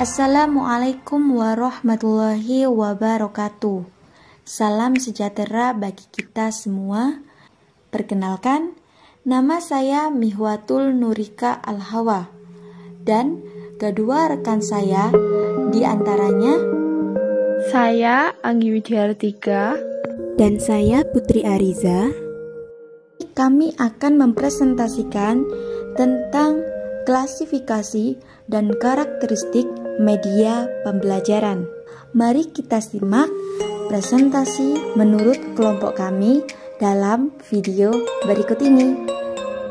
Assalamualaikum warahmatullahi wabarakatuh. Salam sejahtera bagi kita semua. Perkenalkan, nama saya Mihwatul Nurika Al-Hawa. Dan kedua rekan saya diantaranya saya Anggi Widyartika dan saya Putri Ariza. Kami akan mempresentasikan tentang klasifikasi dan karakteristik media pembelajaran. Mari kita simak presentasi menurut kelompok kami dalam video berikut ini.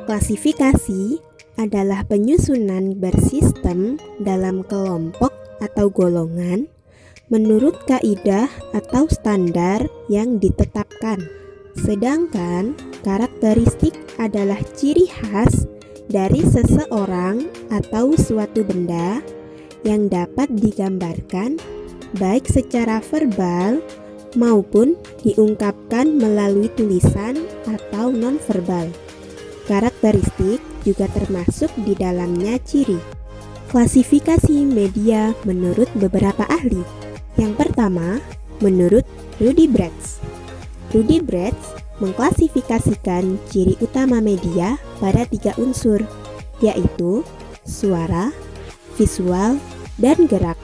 Klasifikasi adalah penyusunan bersistem dalam kelompok atau golongan menurut kaidah atau standar yang ditetapkan. Sedangkan karakteristik adalah ciri khas dari seseorang atau suatu benda yang dapat digambarkan baik secara verbal maupun diungkapkan melalui tulisan atau nonverbal. Karakteristik juga termasuk di dalamnya ciri. Klasifikasi media menurut beberapa ahli. Yang pertama, menurut Rudy Bretz. Rudy Bretz mengklasifikasikan ciri utama media pada 3 unsur, yaitu suara, visual, dan gerak,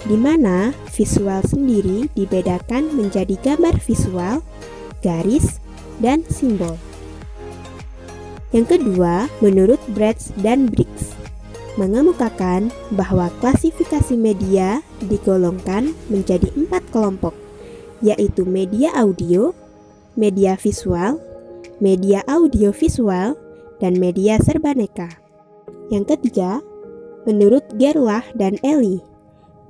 di mana visual sendiri dibedakan menjadi gambar visual, garis, dan simbol. Yang kedua, menurut Bretz dan Briggs, mengemukakan bahwa klasifikasi media digolongkan menjadi 4 kelompok, yaitu media audio, media visual, media audiovisual, dan media serbaneka. Yang ketiga, menurut Gerlach dan Ellie,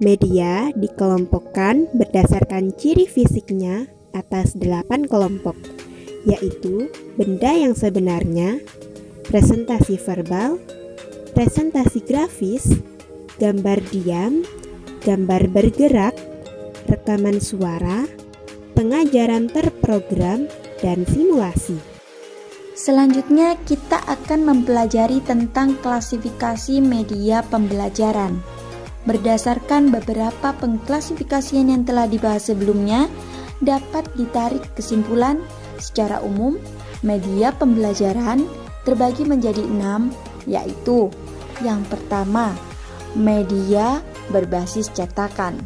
media dikelompokkan berdasarkan ciri fisiknya atas 8 kelompok, yaitu benda yang sebenarnya, presentasi verbal, presentasi grafis, gambar diam, gambar bergerak, rekaman suara, pengajaran terprogram, dan simulasi. Selanjutnya kita akan mempelajari tentang klasifikasi media pembelajaran. Berdasarkan beberapa pengklasifikasian yang telah dibahas sebelumnya, dapat ditarik kesimpulan secara umum media pembelajaran terbagi menjadi 6, yaitu yang pertama, media berbasis cetakan.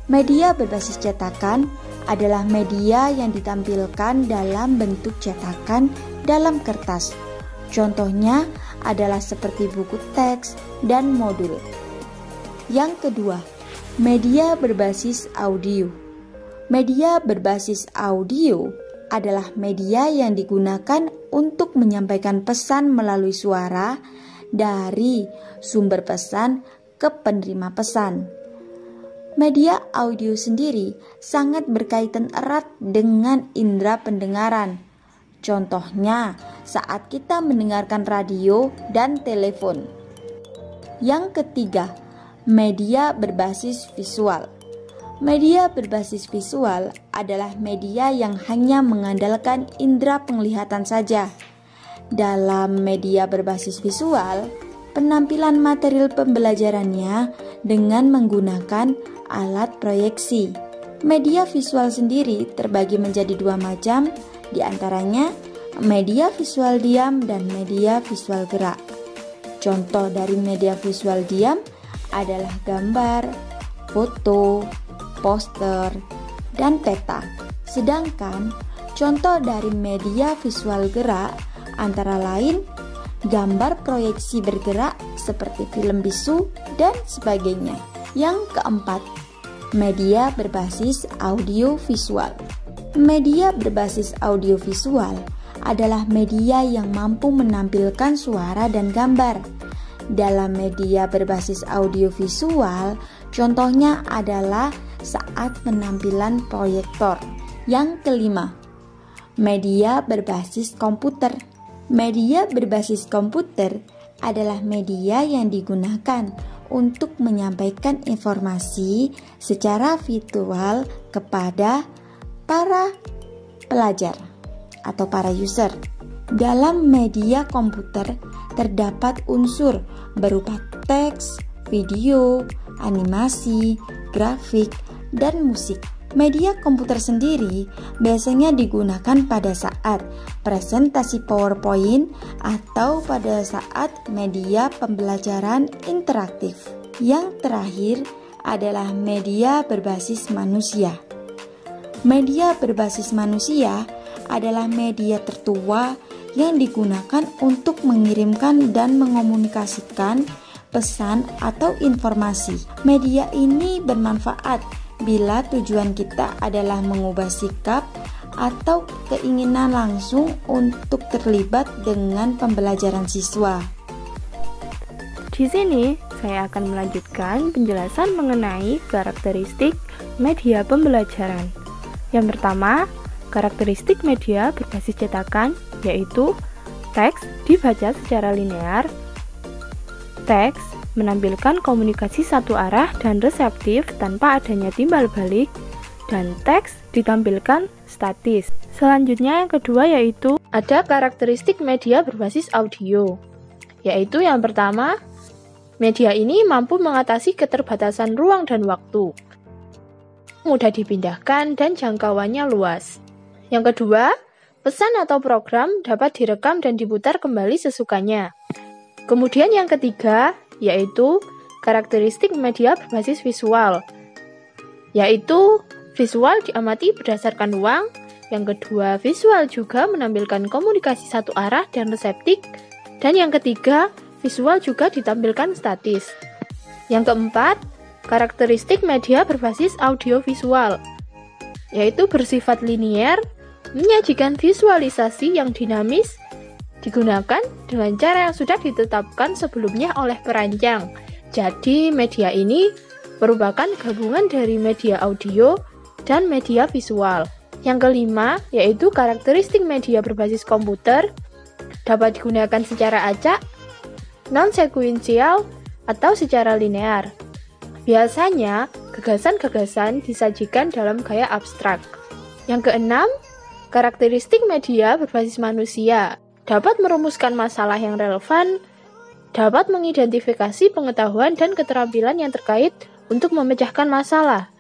Media berbasis cetakan adalah media yang ditampilkan dalam bentuk cetakan dalam kertas. Contohnya adalah seperti buku teks dan modul. Yang kedua, media berbasis audio. Media berbasis audio adalah media yang digunakan untuk menyampaikan pesan melalui suara dari sumber pesan ke penerima pesan. Media audio sendiri sangat berkaitan erat dengan indera pendengaran. Contohnya saat kita mendengarkan radio dan telepon. Yang ketiga, media berbasis visual. Media berbasis visual adalah media yang hanya mengandalkan indera penglihatan saja. Dalam media berbasis visual, penampilan material pembelajarannya dengan menggunakan alat proyeksi. Media visual sendiri terbagi menjadi 2 macam, diantaranya media visual diam dan media visual gerak. Contoh dari media visual diam adalah gambar, foto, poster, dan peta. Sedangkan contoh dari media visual gerak antara lain gambar proyeksi bergerak seperti film bisu dan sebagainya. Yang keempat, media berbasis audiovisual. Media berbasis audiovisual adalah media yang mampu menampilkan suara dan gambar. Dalam media berbasis audiovisual, contohnya adalah saat penampilan proyektor. Yang kelima, media berbasis komputer. Media berbasis komputer adalah media yang digunakan untuk menyampaikan informasi secara virtual kepada para pelajar atau para user. Dalam media komputer terdapat unsur berupa teks, video, animasi, grafik, dan musik. Media komputer sendiri biasanya digunakan pada saat presentasi PowerPoint atau pada saat media pembelajaran interaktif. Yang terakhir adalah media berbasis manusia. Media berbasis manusia adalah media tertua yang digunakan untuk mengirimkan dan mengomunikasikan pesan atau informasi. Media ini bermanfaat bila tujuan kita adalah mengubah sikap atau keinginan langsung untuk terlibat dengan pembelajaran siswa. Di sini, saya akan melanjutkan penjelasan mengenai karakteristik media pembelajaran. Yang pertama, karakteristik media berbasis cetakan yaitu teks dibaca secara linear, teks menampilkan komunikasi satu arah dan reseptif tanpa adanya timbal balik, dan teks ditampilkan statis. Selanjutnya yang kedua yaitu ada karakteristik media berbasis audio, yaitu yang pertama, media ini mampu mengatasi keterbatasan ruang dan waktu, mudah dipindahkan dan jangkauannya luas. Yang kedua, pesan atau program dapat direkam dan diputar kembali sesukanya. Kemudian yang ketiga yaitu karakteristik media berbasis visual, yaitu visual diamati berdasarkan ruang. Yang kedua, visual juga menampilkan komunikasi satu arah dan reseptif. Dan yang ketiga, visual juga ditampilkan statis. Yang keempat, karakteristik media berbasis audiovisual, yaitu bersifat linier, menyajikan visualisasi yang dinamis, digunakan dengan cara yang sudah ditetapkan sebelumnya oleh perancang. Jadi, media ini merupakan gabungan dari media audio dan media visual. Yang kelima, yaitu karakteristik media berbasis komputer, dapat digunakan secara acak, non-sekuensial, atau secara linear. Biasanya, gagasan-gagasan disajikan dalam gaya abstrak. Yang keenam, karakteristik media berbasis manusia, dapat merumuskan masalah yang relevan, dapat mengidentifikasi pengetahuan dan keterampilan yang terkait untuk memecahkan masalah.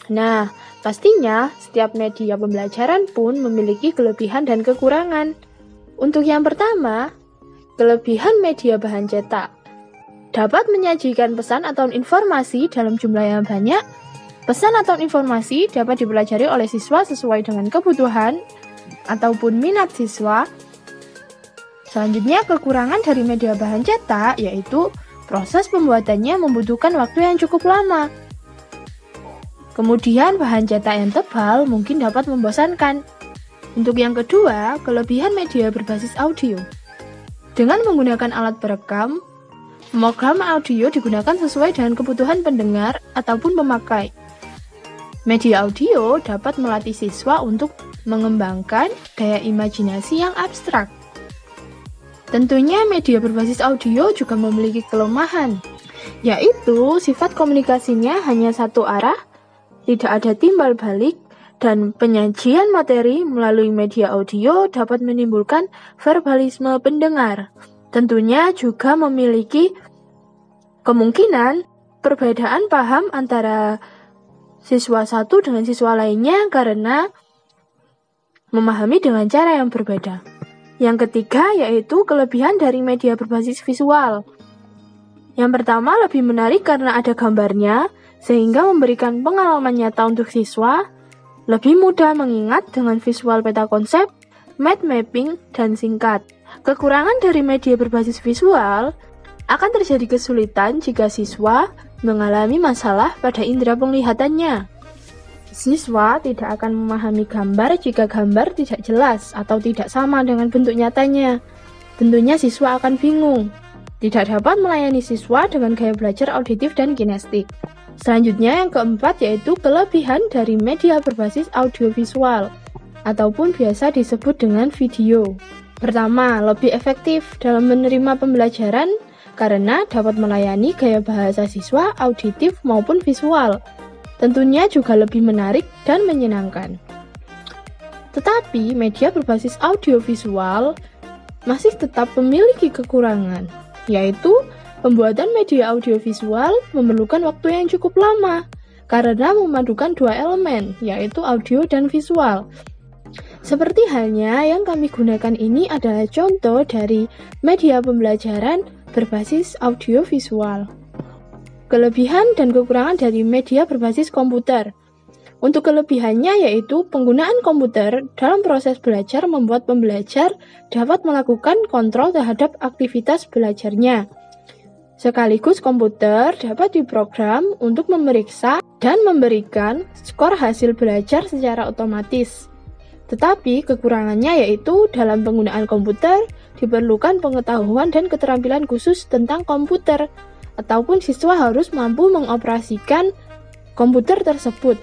Nah, pastinya setiap media pembelajaran pun memiliki kelebihan dan kekurangan. Untuk yang pertama, kelebihan media bahan cetak. Dapat menyajikan pesan atau informasi dalam jumlah yang banyak. Pesan atau informasi dapat dipelajari oleh siswa sesuai dengan kebutuhan ataupun minat siswa. Selanjutnya, kekurangan dari media bahan cetak yaitu proses pembuatannya membutuhkan waktu yang cukup lama. Kemudian, bahan cetak yang tebal mungkin dapat membosankan. Untuk yang kedua, kelebihan media berbasis audio. Dengan menggunakan alat perekam, program audio digunakan sesuai dengan kebutuhan pendengar ataupun pemakai. Media audio dapat melatih siswa untuk mengembangkan daya imajinasi yang abstrak. Tentunya media berbasis audio juga memiliki kelemahan, yaitu sifat komunikasinya hanya satu arah, tidak ada timbal balik, dan penyajian materi melalui media audio dapat menimbulkan verbalisme pendengar. Tentunya juga memiliki kemungkinan perbedaan paham antara siswa satu dengan siswa lainnya karena memahami dengan cara yang berbeda. Yang ketiga yaitu kelebihan dari media berbasis visual. Yang pertama, lebih menarik karena ada gambarnya, sehingga memberikan pengalaman nyata untuk siswa, lebih mudah mengingat dengan visual peta konsep, mind mapping, dan singkat. Kekurangan dari media berbasis visual akan terjadi kesulitan jika siswa mengalami masalah pada indera penglihatannya. Siswa tidak akan memahami gambar jika gambar tidak jelas atau tidak sama dengan bentuk nyatanya. Tentunya siswa akan bingung. Tidak dapat melayani siswa dengan gaya belajar auditif dan kinestik. Selanjutnya yang keempat yaitu kelebihan dari media berbasis audiovisual ataupun biasa disebut dengan video. Pertama, lebih efektif dalam menerima pembelajaran karena dapat melayani gaya bahasa siswa auditif maupun visual. Tentunya juga lebih menarik dan menyenangkan. Tetapi media berbasis audiovisual masih tetap memiliki kekurangan, yaitu Pembuatan media audiovisual memerlukan waktu yang cukup lama karena memadukan dua elemen, yaitu audio dan visual. Seperti halnya yang kami gunakan ini adalah contoh dari media pembelajaran berbasis audiovisual. Kelebihan dan kekurangan dari media berbasis komputer. Untuk kelebihannya yaitu penggunaan komputer dalam proses belajar membuat pembelajar dapat melakukan kontrol terhadap aktivitas belajarnya. Sekaligus komputer dapat diprogram untuk memeriksa dan memberikan skor hasil belajar secara otomatis. Tetapi kekurangannya yaitu dalam penggunaan komputer diperlukan pengetahuan dan keterampilan khusus tentang komputer, ataupun siswa harus mampu mengoperasikan komputer tersebut.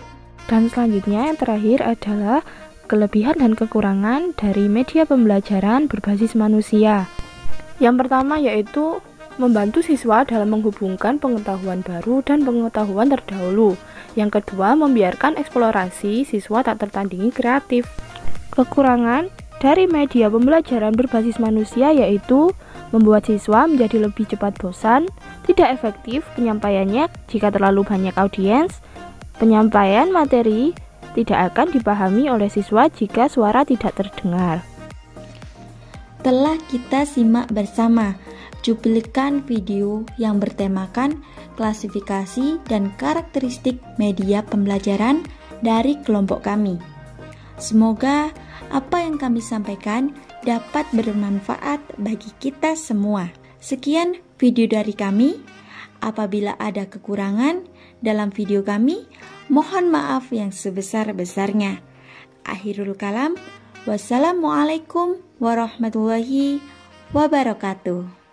Dan selanjutnya yang terakhir adalah kelebihan dan kekurangan dari media pembelajaran berbasis manusia. Yang pertama yaitu membantu siswa dalam menghubungkan pengetahuan baru dan pengetahuan terdahulu. Yang kedua, membiarkan eksplorasi siswa tak tertandingi kreatif. Kekurangan dari media pembelajaran berbasis manusia yaitu membuat siswa menjadi lebih cepat bosan, tidak efektif penyampaiannya jika terlalu banyak audiens, penyampaian materi tidak akan dipahami oleh siswa jika suara tidak terdengar. Telah kita simak bersama cuplikan video yang bertemakan klasifikasi dan karakteristik media pembelajaran dari kelompok kami. Semoga apa yang kami sampaikan dapat bermanfaat bagi kita semua. Sekian video dari kami. Apabila ada kekurangan dalam video kami, mohon maaf yang sebesar-besarnya. Akhirul kalam, wassalamualaikum warahmatullahi wabarakatuh.